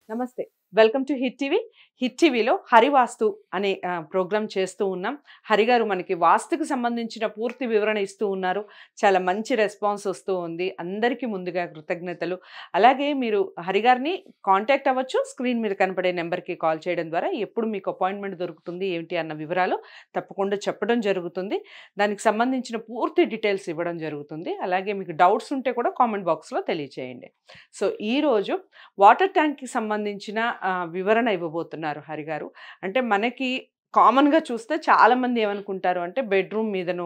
నమస్తే. Welcome to hit TV. Hit టీవీలో హరివాస్తు అనే ప్రోగ్రామ్ చేస్తూ ఉన్నాం. హరి గారు మనకి వాస్తుకు సంబంధించిన పూర్తి వివరణ ఇస్తూ ఉన్నారు. చాలా మంచి రెస్పాన్స్ వస్తూ ఉంది. అందరికీ ముందుగా కృతజ్ఞతలు. అలాగే మీరు హరి గారిని కాంటాక్ట్ అవ్వచ్చు. స్క్రీన్ మీద కనపడే నెంబర్‌కి కాల్ చేయడం ద్వారా ఎప్పుడు మీకు అపాయింట్మెంట్ దొరుకుతుంది, ఏమిటి అన్న వివరాలు తప్పకుండా చెప్పడం జరుగుతుంది. దానికి సంబంధించిన పూర్తి డీటెయిల్స్ ఇవ్వడం జరుగుతుంది. అలాగే మీకు డౌట్స్ ఉంటే కూడా కామెంట్ బాక్స్‌లో తెలియచేయండి. సో, ఈరోజు వాటర్ ట్యాంక్‌కి సంబంధించిన వివరణ ఇవ్వబోతున్నారు హరి గారు. అంటే మనకి కామన్‌గా చూస్తే చాలామంది ఏమనుకుంటారు అంటే బెడ్‌రూమ్ మీదనో,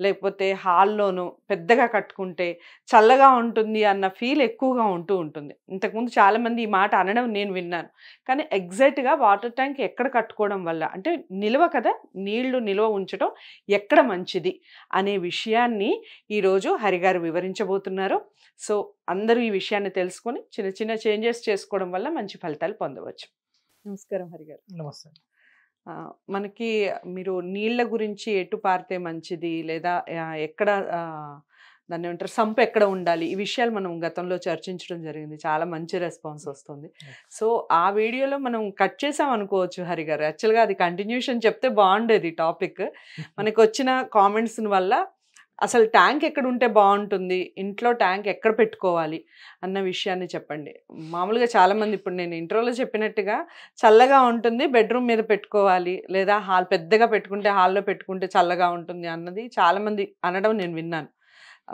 లేకపోతే హాల్‌లోనో పెద్దగా కట్టుకుంటే చల్లగా ఉంటుంది అన్న ఫీల్ ఎక్కువగా ఉంటూ ఉంటుంది. ఇంతకుముందు చాలామంది ఈ మాట అనడం నేను విన్నాను. కానీ ఎగ్జాక్ట్‌గా వాటర్ ట్యాంక్ ఎక్కడ కట్టుకోవడం వల్ల అంటే నిల్వ కదా! నీళ్లు నిల్వ ఉంచడం ఎక్కడ మంచిది అనే విషయాన్ని ఈరోజు హరి గారు వివరించబోతున్నారు. సో, అందరూ ఈ విషయాన్ని తెలుసుకొని చిన్న చిన్న చేంజెస్ చేసుకోవడం వల్ల మంచి ఫలితాలు పొందవచ్చు. నమస్కారం హరి గారు. నమస్తే. మనకి మీరు నీళ్ళ గురించి ఎటు పారితే మంచిది లేదా ఎక్కడ దాన్ని ఏమంటారు సంప్ ఎక్కడ ఉండాలి ఈ విషయాలు మనం గతంలో చర్చించడం జరిగింది. చాలా మంచి రెస్పాన్స్ వస్తుంది. సో, ఆ వీడియోలో మనం కట్ చేసాం అనుకోవచ్చు హరి గారు. యాక్చువల్‌గా అది కంటిన్యూషన్ చెప్తే బాగుండేది టాపిక్. మనకు వచ్చిన కామెంట్స్ వల్ల అసలు ట్యాంక్ ఎక్కడ ఉంటే బాగుంటుంది, ఇంట్లో ట్యాంక్ ఎక్కడ పెట్టుకోవాలి అన్న విషయాన్ని చెప్పండి. మామూలుగా చాలామంది ఇప్పుడు నేను ఇంట్రోలో చెప్పినట్టుగా చల్లగా ఉంటుంది బెడ్రూమ్ మీద పెట్టుకోవాలి, లేదా పెద్దగా పెట్టుకుంటే హాల్లో పెట్టుకుంటే చల్లగా ఉంటుంది అన్నది చాలామంది అనడం నేను విన్నాను.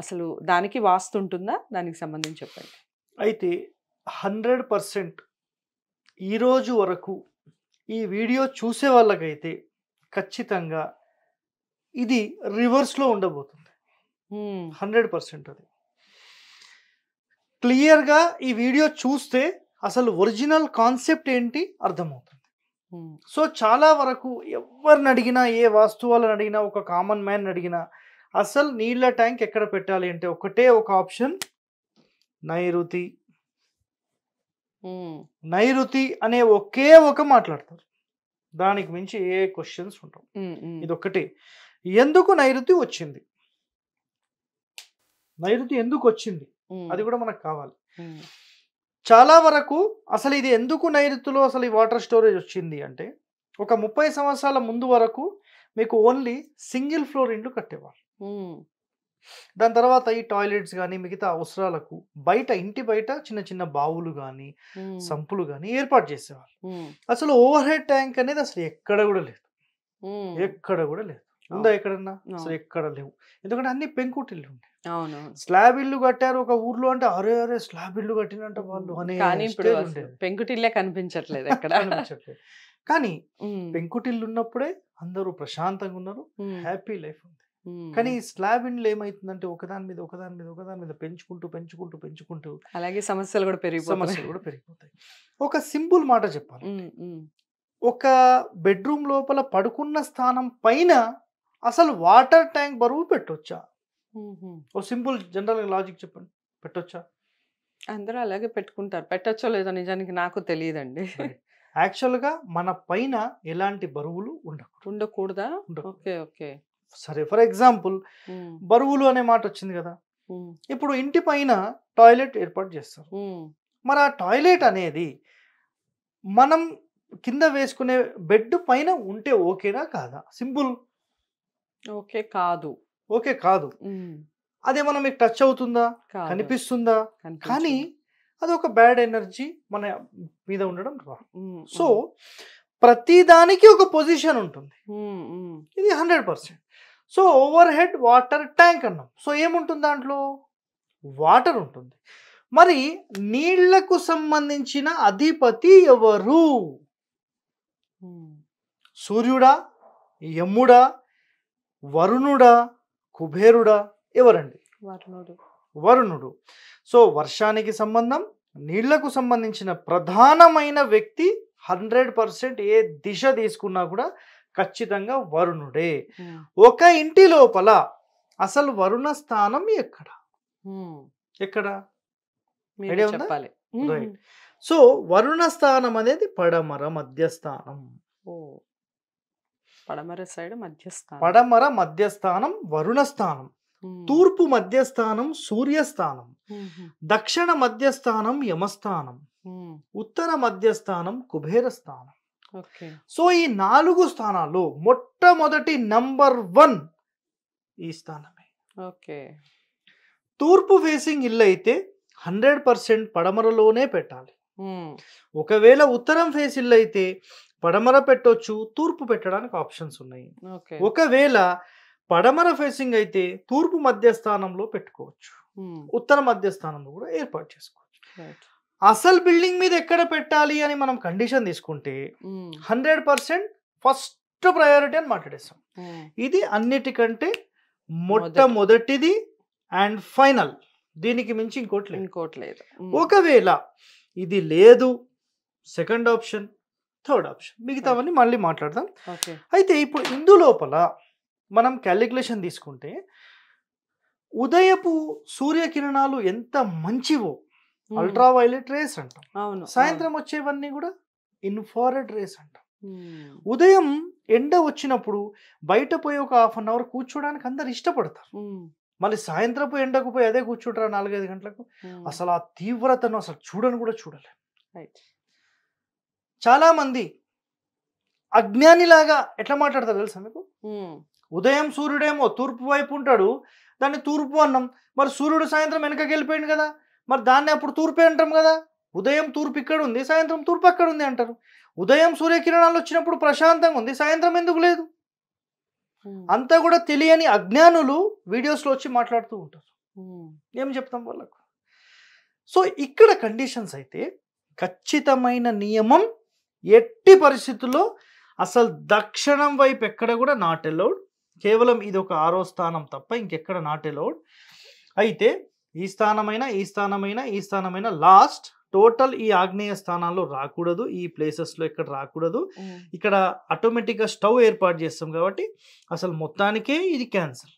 అసలు దానికి వాస్తు ఉంటుందా? దానికి సంబంధించి చెప్పండి. అయితే 100% ఈరోజు వరకు ఈ వీడియో చూసే వాళ్ళకైతే ఖచ్చితంగా ఇది రివర్స్లో ఉండబోతుంది. 100% అది క్లియర్గా ఈ వీడియో చూస్తే అసలు ఒరిజినల్ కాన్సెప్ట్ ఏంటి అర్థమవుతుంది. సో చాలా వరకు ఎవరిని అడిగినా, ఏ వాస్తు వాళ్ళని అడిగినా, ఒక కామన్ మ్యాన్ అడిగినా అసలు నీళ్ళ ట్యాంక్ ఎక్కడ పెట్టాలి అంటే ఒకటే ఒక ఆప్షన్, నైరుతి. నైరుతి అనే ఒకే ఒక మాట్లాడతారు. దానికి మించి ఏ క్వశ్చన్స్ ఉంటావు. ఇది ఒక్కటే. ఎందుకు నైరుతి వచ్చింది, నైరుతి ఎందుకు వచ్చింది అది కూడా మనకు కావాలి. చాలా వరకు అసలు ఇది ఎందుకు నైరుతిలో అసలు ఈ వాటర్ స్టోరేజ్ వచ్చింది అంటే ఒక 30 సంవత్సరాల ముందు వరకు మీకు ఓన్లీ సింగిల్ ఫ్లోర్ ఇండ్లు కట్టేవాళ్ళు. దాని తర్వాత ఈ టాయిలెట్స్ కానీ మిగతా అవసరాలకు బయట ఇంటి బయట చిన్న చిన్న బావులు కానీ సంపులు కానీ ఏర్పాటు చేసేవాళ్ళు. అసలు ఓవర్ హెడ్ ట్యాంక్ అనేది అసలు ఎక్కడ కూడా లేదు. ఎక్కడ కూడా లేదు. ఉందా ఎక్కడన్నా? అసలు ఎక్కడ లేవు. ఎందుకంటే అన్ని పెంకుటిల్లు ఉంటాయి. స్లాబ్ ఇల్లు కట్టారు ఒక ఊర్లో అంటే అరే అరే స్లాబ్ ఇల్లు కట్టినంట వాళ్ళు అనే పెంకుటిల్లే కనిపించట్లేదు ఎక్కడ. కానీ పెంకుటిల్లు ఉన్నప్పుడే అందరూ ప్రశాంతంగా ఉన్నారు, హ్యాపీ లైఫ్ ఉంది. కానీ స్లాబ్ ఇండ్లు ఏమైతుందంటే ఒకదాని మీద ఒకదాని మీద ఒకదాని మీద పెంచుకుంటూ పెంచుకుంటూ పెంచుకుంటూ అలాగే సమస్యలు కూడా పెరిగిపోతాయి. ఒక సింపుల్ మాట చెప్పాలి, ఒక బెడ్రూమ్ లోపల పడుకున్న స్థానం పైన అసలు వాటర్ ట్యాంక్ బరువు పెట్టొచ్చా? ఓ సింపుల్ జనరల్ లాజిక్ చెప్పండి, పెట్టొచ్చా? అందరూ అలాగే పెట్టుకుంటారు. పెట్టొచ్చో లేదో నిజానికి నాకు తెలియదండి. యాక్చువల్గా మన పైన ఎలాంటి బరువులు ఉండకూడదా? ఓకే ఓకే సరే, ఫర్ ఎగ్జాంపుల్ బరువులు అనే మాట వచ్చింది కదా. ఇప్పుడు ఇంటి పైన టాయిలెట్ ఏర్పాటు చేస్తారు. మరి ఆ టాయిలెట్ అనేది మనం కింద వేసుకునే బెడ్ పైన ఉంటే ఓకేనా కాదా? సింపుల్. ఓకే కాదు. ఓకే కాదు. అదేమన్నా మీకు టచ్ అవుతుందా? కనిపిస్తుందా? కానీ అది ఒక బ్యాడ్ ఎనర్జీ మన మీద ఉండడం రా. సో ప్రతి దానికి ఒక పొజిషన్ ఉంటుంది. ఇది 100%. So over head water tank అన్నాం. సో ఏముంటుంది దాంట్లో? వాటర్ ఉంటుంది. మరి నీళ్లకు సంబంధించిన అధిపతి ఎవరు? సూర్యుడా, యముడా, వరుణుడా, కుబేరుడా? ఎవరండి? వరుణుడు. సో వర్షానికి సంబంధం, నీళ్లకు సంబంధించిన ప్రధానమైన వ్యక్తి 100% ఏ దిశ తీసుకున్నా కూడా ఖచ్చితంగా వరుణుడే. ఒక ఇంటి లోపల అసలు వరుణ స్థానం ఎక్కడ? ఐడియా ఉందా? రైట్. సో వరుణ స్థానం అనేది పడమర మధ్యస్థానం. పడమర మధ్యస్థానం వరుణ స్థానం. తూర్పు మధ్యస్థానం సూర్యస్థానం. దక్షిణ మధ్యస్థానం యమస్థానం. ఉత్తర మధ్య స్థానం కుబేర స్థానం. ఓకే. సో ఈ 4 స్థానాల్లో మొట్టమొదటి నంబర్ 1 ఈ స్థానమే. ఓకే. తూర్పు ఫేసింగ్ ఇల్లు అయితే 100% పడమరలోనే పెట్టాలి. ఒకవేళ ఉత్తరం ఫేస్ ఇల్లు అయితే పడమర పెట్టొచ్చు, తూర్పు పెట్టడానికి ఆప్షన్స్ ఉన్నాయి. ఒకవేళ పడమర ఫేసింగ్ అయితే తూర్పు మధ్య స్థానంలో పెట్టుకోవచ్చు, ఉత్తర మధ్య స్థానంలో కూడా ఏర్పాటు చేసుకోవచ్చు. అసలు బిల్డింగ్ మీద ఎక్కడ పెట్టాలి అని మనం కండిషన్ తీసుకుంటే 100% ఫస్ట్ ప్రయారిటీ అని మాట్లాడేస్తాం. ఇది అన్నిటికంటే మొట్టమొదటిది అండ్ ఫైనల్, దీనికి మించి ఇంకోటి లేదు. ఒకవేళ ఇది లేదు, సెకండ్ ఆప్షన్, థర్డ్ ఆప్షన్, మిగతావన్నీ మళ్ళీ మాట్లాడదాం. అయితే ఇప్పుడు ఇందులోపల మనం క్యాలిక్యులేషన్ తీసుకుంటే ఉదయపు సూర్యకిరణాలు ఎంత మంచివో అల్ట్రావైలెట్ రేస్ అంటాం, సాయంత్రం వచ్చేవన్నీ కూడా ఇన్ఫ్రారెడ్ రేస్ అంటాం. ఉదయం ఎండ వచ్చినప్పుడు బయట పోయి ఒక 1/2 అవర్ కూర్చోడానికి అందరు ఇష్టపడతారు. మళ్ళీ సాయంత్రపు ఎండకు పోయి అదే కూర్చుంటారు 4-5 గంటలకు. అసలు ఆ తీవ్రతను అసలు కూడా చూడలేం. చాలా మంది అజ్ఞానిలాగా ఎట్లా మాట్లాడతారు తెలుసా మీకు? ఉదయం సూర్యుడేమో తూర్పు వైపు ఉంటాడు, దాన్ని తూర్పు అన్నాం. మరి సూర్యుడు సాయంత్రం వెనకకి వెళ్ళిపోయింది కదా, మరి దాన్ని అప్పుడు తూర్పే అంటాం కదా. ఉదయం తూర్పు ఇక్కడ ఉంది, సాయంత్రం తూర్పు అక్కడ ఉంది అంటారు. ఉదయం సూర్యకిరణాలు వచ్చినప్పుడు ప్రశాంతంగా ఉంది, సాయంత్రం ఎందుకు లేదు? అంతా కూడా తెలియని అజ్ఞానులు వీడియోస్లో వచ్చి మాట్లాడుతూ ఉంటారు. ఏం చెప్తాం వాళ్ళకు? సో ఇక్కడ కండిషన్స్ అయితే ఖచ్చితమైన నియమం, ఎట్టి పరిస్థితుల్లో అసలు దక్షిణం వైపు ఎక్కడ కూడా నాట్ అలౌడ్. కేవలం ఇది ఒక 6వ స్థానం తప్ప ఇంకెక్కడ నాట్ అలౌడ్. అయితే ఈ స్థానమైన లాస్ట్, టోటల్ ఈ ఆగ్నేయ స్థానాల్లో రాకూడదు, ఈ ప్లేసెస్లో ఎక్కడ రాకూడదు. ఇక్కడ ఆటోమేటిక్గా స్టవ్ ఏర్పాటు చేస్తాం కాబట్టి అసలు మొత్తానికే ఇది క్యాన్సల్.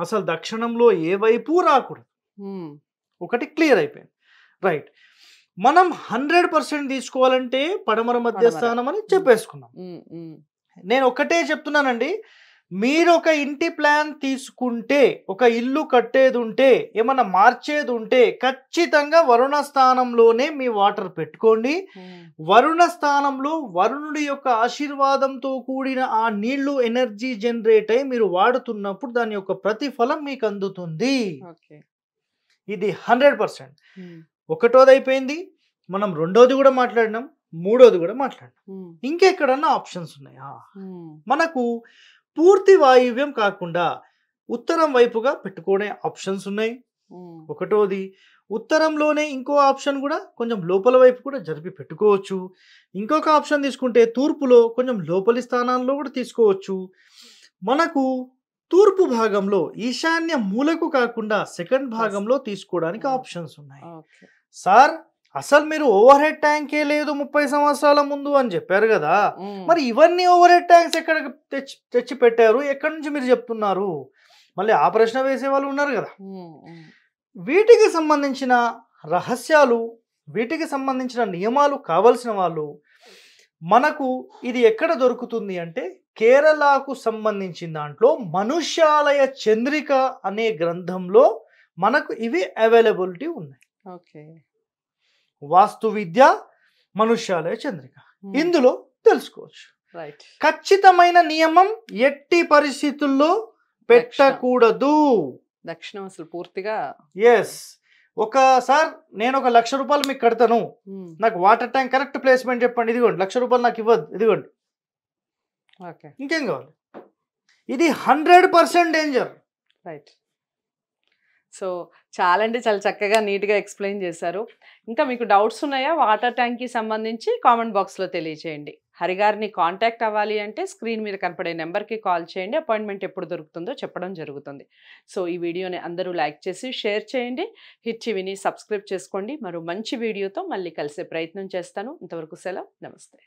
అసలు దక్షిణంలో ఏ వైపు రాకూడదు. ఒకటి క్లియర్ అయిపోయింది. రైట్. మనం 100% తీసుకోవాలంటే పడమర మధ్య స్థానం అని చెప్పేసుకున్నాం. నేను ఒకటే చెప్తున్నానండి, మీరు ఒక ఇంటి ప్లాన్ తీసుకుంటే, ఒక ఇల్లు కట్టేది ఉంటే, ఏమన్నా మార్చేది ఉంటే ఖచ్చితంగా వరుణ స్థానంలోనే మీ వాటర్ పెట్టుకోండి. వరుణ స్థానంలో వరుణుడి యొక్క ఆశీర్వాదంతో కూడిన ఆ నీళ్లు ఎనర్జీ జనరేట్ అయి మీరు వాడుతున్నప్పుడు దాని యొక్క ప్రతిఫలం మీకు అందుతుంది. ఇది 100%. ఒకటోది అయిపోయింది, మనం రెండోది కూడా మాట్లాడినాం, మూడోది కూడా మాట్లాడినాం. ఇంకెక్కడన్నా ఆప్షన్స్ ఉన్నాయా? మనకు పూర్తి వాయువ్యం కాకుండా ఉత్తరం వైపుగా పెట్టుకునే ఆప్షన్స్ ఉన్నాయి. ఒకటోది, ఉత్తరంలోనే ఇంకో ఆప్షన్ కూడా కొంచెం లోపల వైపు కూడా జరిపి పెట్టుకోవచ్చు. ఇంకొక ఆప్షన్ తీసుకుంటే తూర్పులో కొంచెం లోపలి స్థానాల్లో కూడా తీసుకోవచ్చు. మనకు తూర్పు భాగంలో ఈశాన్య మూలకు కాకుండా సెకండ్ భాగంలో తీసుకోవడానికి ఆప్షన్స్ ఉన్నాయి. సార్ అసలు మీరు ఓవర్ హెడ్ ట్యాంకే లేదు 30 సంవత్సరాల ముందు అని చెప్పారు కదా, మరి ఇవన్నీ ఓవర్ హెడ్ ట్యాంక్స్ ఎక్కడ తెచ్చి పెట్టారు, ఎక్కడి నుంచి మీరు చెప్తున్నారు? మళ్ళీ ఆ ప్రశ్న వేసే వాళ్ళు ఉన్నారు కదా. వీటికి సంబంధించిన రహస్యాలు, వీటికి సంబంధించిన నియమాలు కావలసిన వాళ్ళు మనకు ఇది ఎక్కడ దొరుకుతుంది అంటే కేరళకు సంబంధించిన దాంట్లో మనుష్యాలయ చంద్రిక అనే గ్రంథంలో మనకు ఇవి అవైలబిలిటీ ఉన్నాయి. వాస్తు విద్య, మనుష్యాలయ చంద్రిక, ఇందులో తెలుసుకోవచ్చు. ఖచ్చితమైన నియమం, ఎట్టి పరిస్థితుల్లో పెట్టకూడదు దక్షిణం అసలు పూర్తిగా. ఎస్. ఒకసారి నేను ఒక 1,00,000 రూపాయలు మీకు కడతాను, నాకు వాటర్ ట్యాంక్ కరెక్ట్ ప్లేస్మెంట్ చెప్పండి, ఇదిగోండి 1,00,000 రూపాయలు నాకు ఇవ్వద్దు, ఇదిగోండి. ఇంకేం కావాలి? ఇది 100% డేంజర్. రైట్. సో చాలా చక్కగా నీట్గా ఎక్స్ప్లెయిన్ చేశారు. ఇంకా మీకు డౌట్స్ ఉన్నాయా వాటర్ ట్యాంక్కి సంబంధించి? కామెంట్ బాక్స్లో తెలియచేయండి. హరిగారిని కాంటాక్ట్ అవ్వాలి అంటే స్క్రీన్ మీద కనపడే నెంబర్కి కాల్ చేయండి. అపాయింట్మెంట్ ఎప్పుడు దొరుకుతుందో చెప్పడం జరుగుతుంది. సో ఈ వీడియోని అందరూ లైక్ చేసి షేర్ చేయండి. హిట్ టీవీని సబ్స్క్రైబ్ చేసుకోండి. మరో మంచి వీడియోతో మళ్ళీ కలిసే ప్రయత్నం చేస్తాను. ఇంతవరకు సెలవు. నమస్తే.